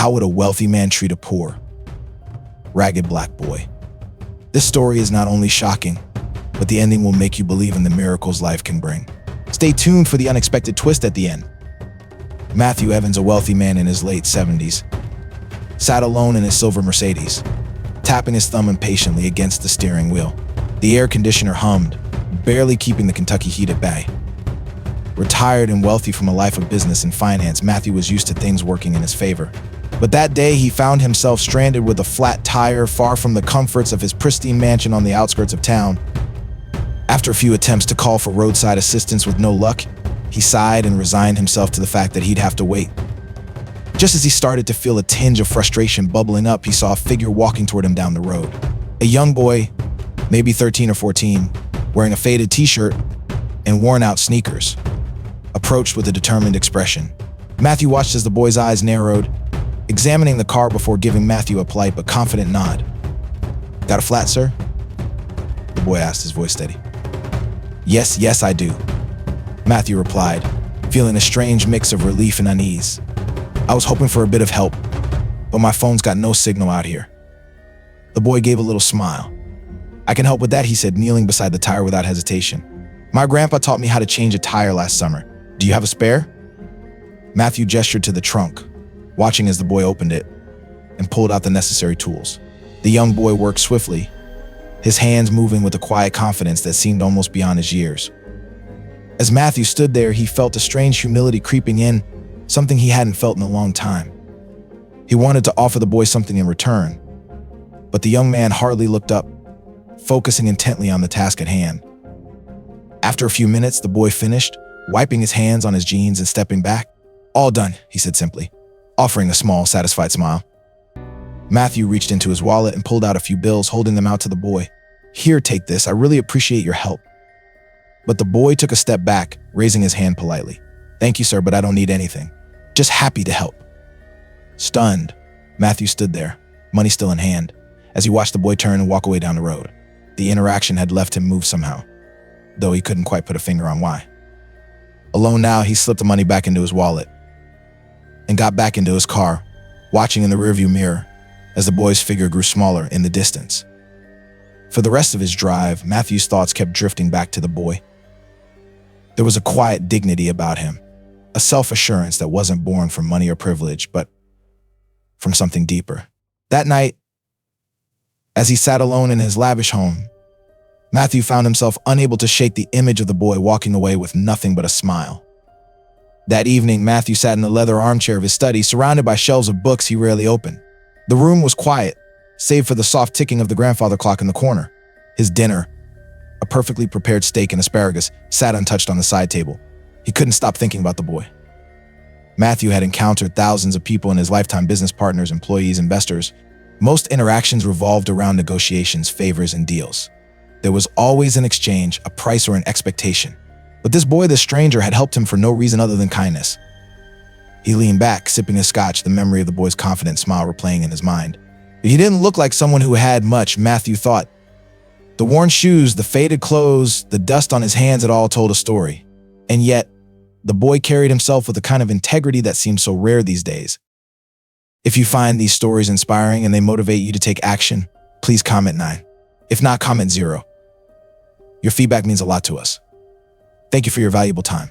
How would a wealthy man treat a poor, ragged black boy? This story is not only shocking, but the ending will make you believe in the miracles life can bring. Stay tuned for the unexpected twist at the end. Matthew Evans, a wealthy man in his late 70s, sat alone in his silver Mercedes, tapping his thumb impatiently against the steering wheel. The air conditioner hummed, barely keeping the Kentucky heat at bay. Retired and wealthy from a life of business and finance, Matthew was used to things working in his favor. But that day, he found himself stranded with a flat tire, far from the comforts of his pristine mansion on the outskirts of town. After a few attempts to call for roadside assistance with no luck, he sighed and resigned himself to the fact that he'd have to wait. Just as he started to feel a tinge of frustration bubbling up, he saw a figure walking toward him down the road. A young boy, maybe 13 or 14, wearing a faded t-shirt and worn-out sneakers, approached with a determined expression. Matthew watched as the boy's eyes narrowed, examining the car before giving Matthew a polite but confident nod. "Got a flat, sir?" the boy asked, his voice steady. Yes, I do," Matthew replied, feeling a strange mix of relief and unease. "I was hoping for a bit of help, but my phone's got no signal out here." The boy gave a little smile. "I can help with that," he said, kneeling beside the tire without hesitation. "My grandpa taught me how to change a tire last summer. Do you have a spare?" Matthew gestured to the trunk, watching as the boy opened it and pulled out the necessary tools. The young boy worked swiftly, his hands moving with a quiet confidence that seemed almost beyond his years. As Matthew stood there, he felt a strange humility creeping in, something he hadn't felt in a long time. He wanted to offer the boy something in return, but the young man hardly looked up, focusing intently on the task at hand. After a few minutes, the boy finished, wiping his hands on his jeans and stepping back. "All done," he said simply, offering a small, satisfied smile. Matthew reached into his wallet and pulled out a few bills, holding them out to the boy. "Here, take this. I really appreciate your help." But the boy took a step back, raising his hand politely. "Thank you, sir, but I don't need anything. Just happy to help." Stunned, Matthew stood there, money still in hand, as he watched the boy turn and walk away down the road. The interaction had left him moved somehow, though he couldn't quite put a finger on why. Alone now, he slipped the money back into his wallet and got back into his car, watching in the rearview mirror as the boy's figure grew smaller in the distance. For the rest of his drive, Matthew's thoughts kept drifting back to the boy. There was a quiet dignity about him, a self-assurance that wasn't born from money or privilege, but from something deeper. That night, as he sat alone in his lavish home, Matthew found himself unable to shake the image of the boy walking away with nothing but a smile. That evening, Matthew sat in the leather armchair of his study, surrounded by shelves of books he rarely opened. The room was quiet, save for the soft ticking of the grandfather clock in the corner. His dinner, a perfectly prepared steak and asparagus, sat untouched on the side table. He couldn't stop thinking about the boy. Matthew had encountered thousands of people in his lifetime: business partners, employees, investors. Most interactions revolved around negotiations, favors, and deals. There was always an exchange, a price, or an expectation. But this boy, this stranger, had helped him for no reason other than kindness. He leaned back, sipping his scotch, the memory of the boy's confident smile replaying in his mind. He didn't look like someone who had much, Matthew thought. The worn shoes, the faded clothes, the dust on his hands had all told a story. And yet, the boy carried himself with a kind of integrity that seems so rare these days. If you find these stories inspiring and they motivate you to take action, please comment 9. If not, comment 0. Your feedback means a lot to us. Thank you for your valuable time.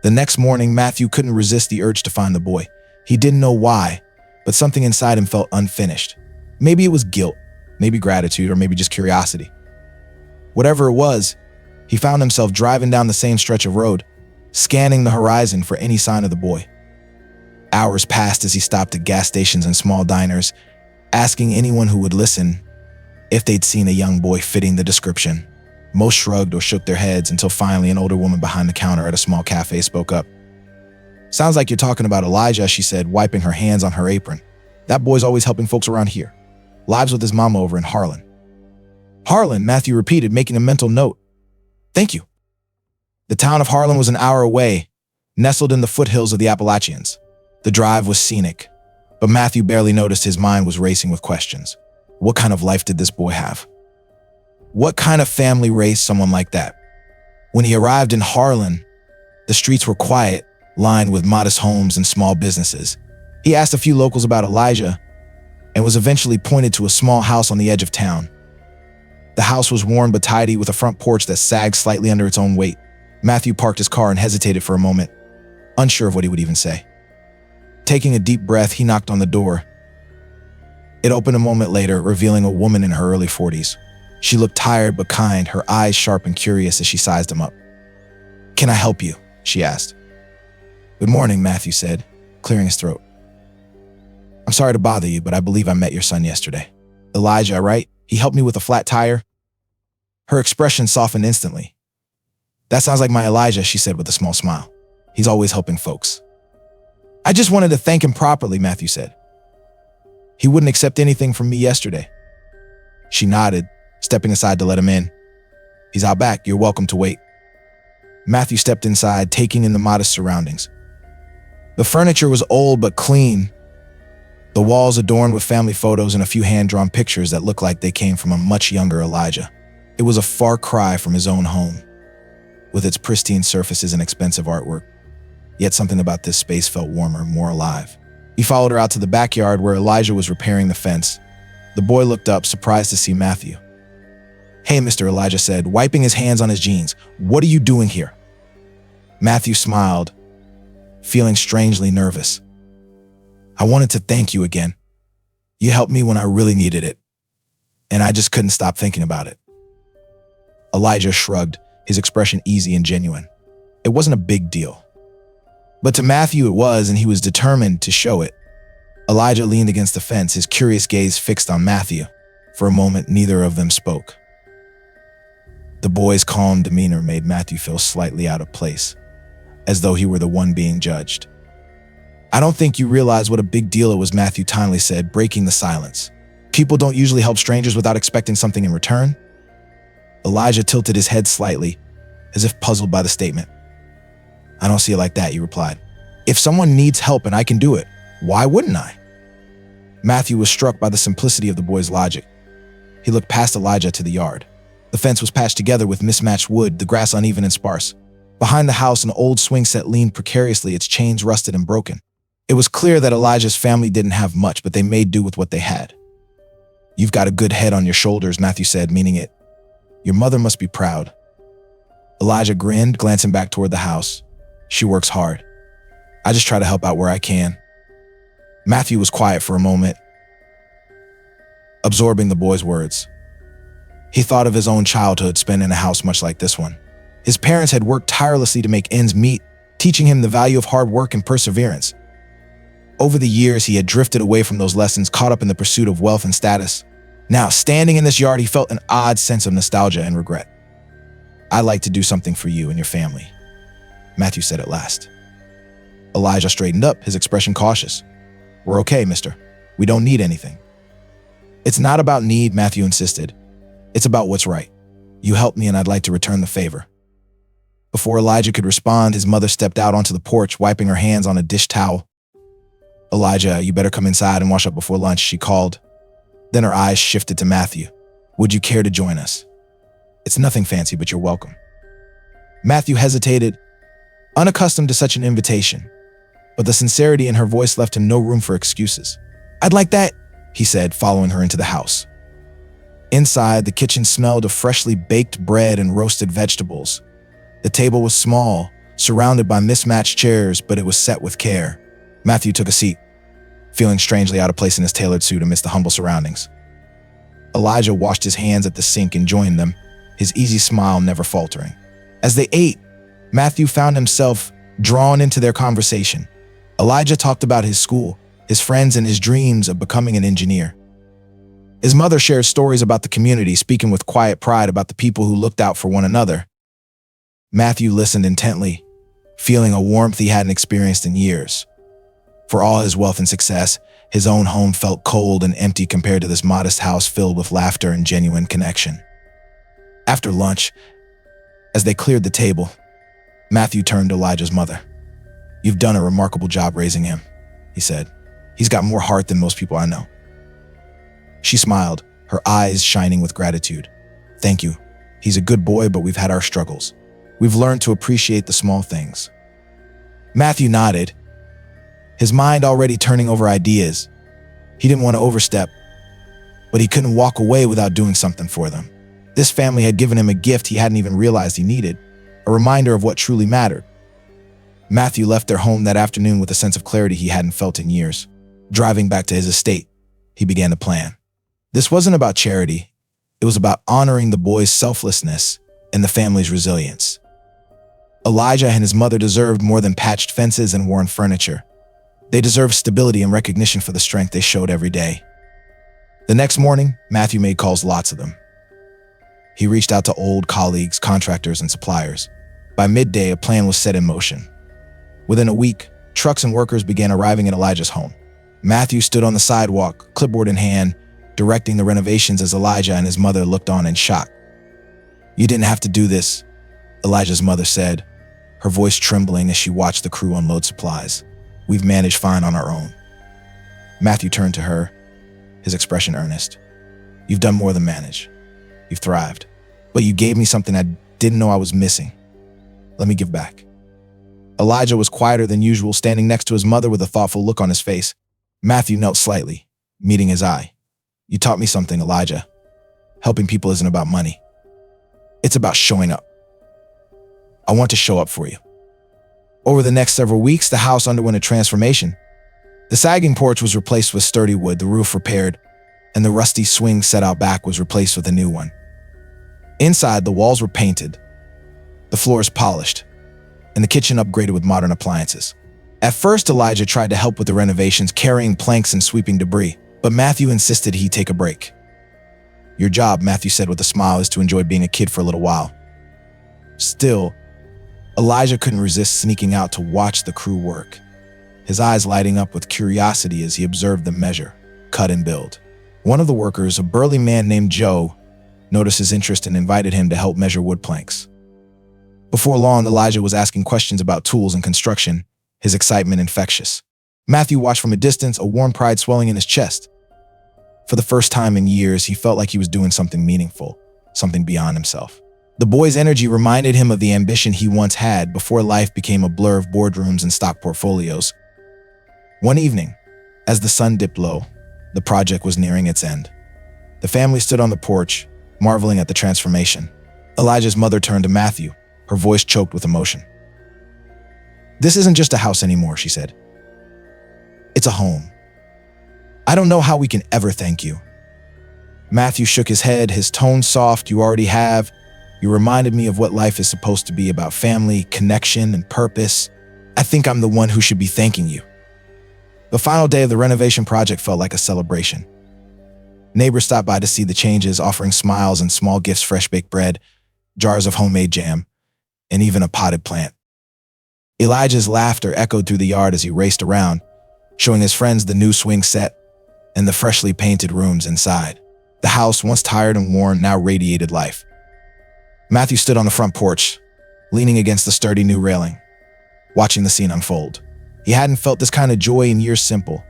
The next morning, Matthew couldn't resist the urge to find the boy. He didn't know why, but something inside him felt unfinished. Maybe it was guilt, maybe gratitude, or maybe just curiosity. Whatever it was, he found himself driving down the same stretch of road, scanning the horizon for any sign of the boy. Hours passed as he stopped at gas stations and small diners, asking anyone who would listen if they'd seen a young boy fitting the description. Most shrugged or shook their heads until finally an older woman behind the counter at a small cafe spoke up. "Sounds like you're talking about Elijah," she said, wiping her hands on her apron. "That boy's always helping folks around here. Lives with his mama over in Harlan." "Harlan," Matthew repeated, making a mental note. "Thank you." The town of Harlan was an hour away, nestled in the foothills of the Appalachians. The drive was scenic, but Matthew barely noticed his mind was racing with questions. What kind of life did this boy have? What kind of family raised someone like that? When he arrived in Harlan, the streets were quiet, lined with modest homes and small businesses. He asked a few locals about Elijah and was eventually pointed to a small house on the edge of town. The house was worn but tidy, with a front porch that sagged slightly under its own weight. Matthew parked his car and hesitated for a moment, unsure of what he would even say. Taking a deep breath, he knocked on the door. It opened a moment later, revealing a woman in her early 40s. She looked tired but kind, her eyes sharp and curious as she sized him up. "Can I help you?" she asked. "Good morning," Matthew said, clearing his throat. "I'm sorry to bother you, but I believe I met your son yesterday. Elijah, right? He helped me with a flat tire." Her expression softened instantly. "That sounds like my Elijah," she said with a small smile. "He's always helping folks." "I just wanted to thank him properly," Matthew said. "He wouldn't accept anything from me yesterday." She nodded, stepping aside to let him in. "He's out back. You're welcome to wait." Matthew stepped inside, taking in the modest surroundings. The furniture was old but clean, the walls adorned with family photos and a few hand-drawn pictures that looked like they came from a much younger Elijah. It was a far cry from his own home, with its pristine surfaces and expensive artwork. Yet something about this space felt warmer, more alive. He followed her out to the backyard where Elijah was repairing the fence. The boy looked up, surprised to see Matthew. "Hey, Mr. Elijah said, wiping his hands on his jeans. "What are you doing here?" Matthew smiled, feeling strangely nervous. "I wanted to thank you again. You helped me when I really needed it, and I just couldn't stop thinking about it." Elijah shrugged, his expression easy and genuine. It wasn't a big deal. But to Matthew it was, and he was determined to show it. Elijah leaned against the fence, his curious gaze fixed on Matthew. For a moment, neither of them spoke. The boy's calm demeanor made Matthew feel slightly out of place, as though he were the one being judged. "I don't think you realize what a big deal it was," Matthew kindly said, breaking the silence. "People don't usually help strangers without expecting something in return." Elijah tilted his head slightly, as if puzzled by the statement. "I don't see it like that," he replied. "If someone needs help and I can do it, why wouldn't I?" Matthew was struck by the simplicity of the boy's logic. He looked past Elijah to the yard. The fence was patched together with mismatched wood, the grass uneven and sparse. Behind the house, an old swing set leaned precariously, its chains rusted and broken. It was clear that Elijah's family didn't have much, but they made do with what they had. "You've got a good head on your shoulders," Matthew said, meaning it. "Your mother must be proud." Elijah grinned, glancing back toward the house. "She works hard. I just try to help out where I can." Matthew was quiet for a moment, absorbing the boy's words. He thought of his own childhood spent in a house much like this one. His parents had worked tirelessly to make ends meet, teaching him the value of hard work and perseverance. Over the years, he had drifted away from those lessons, caught up in the pursuit of wealth and status. Now, standing in this yard, he felt an odd sense of nostalgia and regret. "I'd like to do something for you and your family," Matthew said at last. Elijah straightened up, his expression cautious. "We're okay, mister. We don't need anything." "It's not about need," Matthew insisted. "It's about what's right. You helped me and I'd like to return the favor." Before Elijah could respond, his mother stepped out onto the porch, wiping her hands on a dish towel. "Elijah, you better come inside and wash up before lunch," she called. Then her eyes shifted to Matthew. "Would you care to join us? It's nothing fancy, but you're welcome." Matthew hesitated, unaccustomed to such an invitation, but the sincerity in her voice left him no room for excuses. "I'd like that," he said, following her into the house. Inside, the kitchen smelled of freshly baked bread and roasted vegetables. The table was small, surrounded by mismatched chairs, but it was set with care. Matthew took a seat, feeling strangely out of place in his tailored suit amidst the humble surroundings. Elijah washed his hands at the sink and joined them, his easy smile never faltering. As they ate, Matthew found himself drawn into their conversation. Elijah talked about his school, his friends, and his dreams of becoming an engineer. His mother shared stories about the community, speaking with quiet pride about the people who looked out for one another. Matthew listened intently, feeling a warmth he hadn't experienced in years. For all his wealth and success, his own home felt cold and empty compared to this modest house filled with laughter and genuine connection. After lunch, as they cleared the table, Matthew turned to Elijah's mother. "You've done a remarkable job raising him," he said. "He's got more heart than most people I know." She smiled, her eyes shining with gratitude. "Thank you. He's a good boy, but we've had our struggles. We've learned to appreciate the small things." Matthew nodded, his mind already turning over ideas. He didn't want to overstep, but he couldn't walk away without doing something for them. This family had given him a gift he hadn't even realized he needed, a reminder of what truly mattered. Matthew left their home that afternoon with a sense of clarity he hadn't felt in years. Driving back to his estate, he began to plan. This wasn't about charity. It was about honoring the boy's selflessness and the family's resilience. Elijah and his mother deserved more than patched fences and worn furniture. They deserved stability and recognition for the strength they showed every day. The next morning, Matthew made calls, lots of them. He reached out to old colleagues, contractors, and suppliers. By midday, a plan was set in motion. Within a week, trucks and workers began arriving at Elijah's home. Matthew stood on the sidewalk, clipboard in hand, directing the renovations as Elijah and his mother looked on in shock. "You didn't have to do this," Elijah's mother said, her voice trembling as she watched the crew unload supplies. "We've managed fine on our own." Matthew turned to her, his expression earnest. "You've done more than manage. You've thrived. But you gave me something I didn't know I was missing. Let me give back." Elijah was quieter than usual, standing next to his mother with a thoughtful look on his face. Matthew knelt slightly, meeting his eye. "You taught me something, Elijah. Helping people isn't about money. It's about showing up. I want to show up for you." Over the next several weeks, the house underwent a transformation. The sagging porch was replaced with sturdy wood, the roof repaired, and the rusty swing set out back was replaced with a new one. Inside, the walls were painted, the floors polished, and the kitchen upgraded with modern appliances. At first, Elijah tried to help with the renovations, carrying planks and sweeping debris, but Matthew insisted he take a break. "Your job," Matthew said with a smile, "is to enjoy being a kid for a little while." Still, Elijah couldn't resist sneaking out to watch the crew work, his eyes lighting up with curiosity as he observed them measure, cut, and build. One of the workers, a burly man named Joe, noticed his interest and invited him to help measure wood planks. Before long, Elijah was asking questions about tools and construction, his excitement infectious. Matthew watched from a distance, a warm pride swelling in his chest. For the first time in years, he felt like he was doing something meaningful, something beyond himself. The boy's energy reminded him of the ambition he once had before life became a blur of boardrooms and stock portfolios. One evening, as the sun dipped low, the project was nearing its end. The family stood on the porch, marveling at the transformation. Elijah's mother turned to Matthew, her voice choked with emotion. "This isn't just a house anymore," she said. "It's a home. I don't know how we can ever thank you." Matthew shook his head, his tone soft. "You already have. You reminded me of what life is supposed to be about: family, connection, and purpose. I think I'm the one who should be thanking you." The final day of the renovation project felt like a celebration. Neighbors stopped by to see the changes, offering smiles and small gifts: fresh-baked bread, jars of homemade jam, and even a potted plant. Elijah's laughter echoed through the yard as he raced around, showing his friends the new swing set and the freshly painted rooms inside. The house, once tired and worn, now radiated life. Matthew stood on the front porch, leaning against the sturdy new railing, watching the scene unfold. He hadn't felt this kind of joy in years, simple,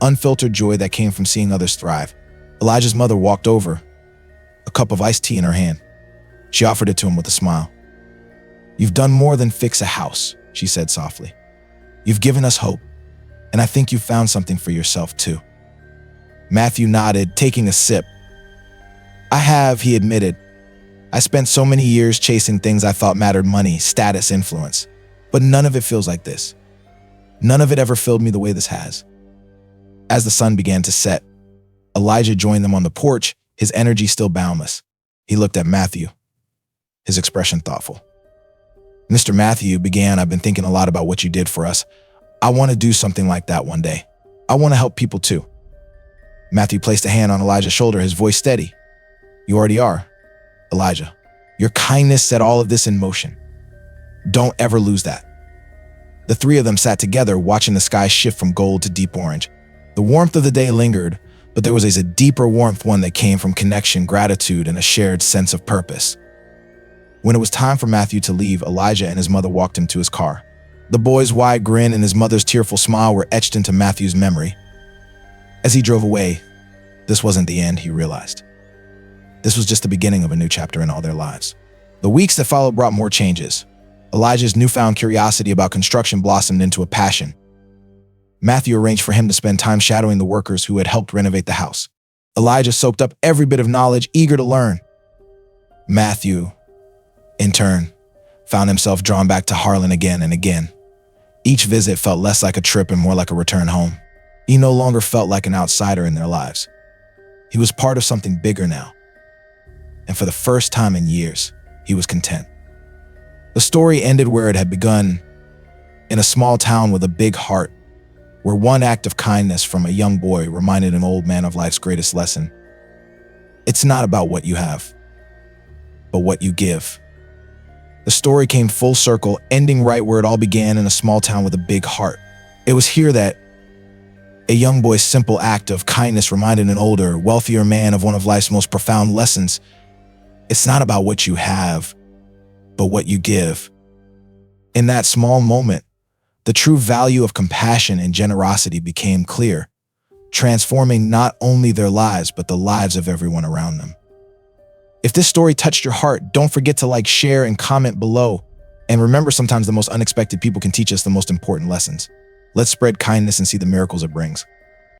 unfiltered joy that came from seeing others thrive. Elijah's mother walked over, a cup of iced tea in her hand. She offered it to him with a smile. "You've done more than fix a house," she said softly. "You've given us hope, and I think you've found something for yourself too." Matthew nodded, taking a sip. "I have," he admitted. "I spent so many years chasing things I thought mattered: money, status, influence. But none of it feels like this. None of it ever filled me the way this has." As the sun began to set, Elijah joined them on the porch, his energy still boundless. He looked at Matthew, his expression thoughtful. "Mr. Matthew," began, "I've been thinking a lot about what you did for us. I want to do something like that one day. I want to help people too." Matthew placed a hand on Elijah's shoulder, his voice steady. "You already are, Elijah. Your kindness set all of this in motion. Don't ever lose that." The three of them sat together, watching the sky shift from gold to deep orange. The warmth of the day lingered, but there was a deeper warmth, one that came from connection, gratitude, and a shared sense of purpose. When it was time for Matthew to leave, Elijah and his mother walked him to his car. The boy's wide grin and his mother's tearful smile were etched into Matthew's memory. As he drove away, this wasn't the end, he realized. This was just the beginning of a new chapter in all their lives. The weeks that followed brought more changes. Elijah's newfound curiosity about construction blossomed into a passion. Matthew arranged for him to spend time shadowing the workers who had helped renovate the house. Elijah soaked up every bit of knowledge, eager to learn. Matthew, in turn, found himself drawn back to Harlan again and again. Each visit felt less like a trip and more like a return home. He no longer felt like an outsider in their lives. He was part of something bigger now. And for the first time in years, he was content. The story ended where it had begun, in a small town with a big heart, where one act of kindness from a young boy reminded an old man of life's greatest lesson. It's not about what you have, but what you give. The story came full circle, ending right where it all began, in a small town with a big heart. It was here that a young boy's simple act of kindness reminded an older, wealthier man of one of life's most profound lessons. It's not about what you have, but what you give. In that small moment, the true value of compassion and generosity became clear, transforming not only their lives, but the lives of everyone around them. If this story touched your heart, don't forget to like, share, and comment below. And remember, sometimes the most unexpected people can teach us the most important lessons. Let's spread kindness and see the miracles it brings.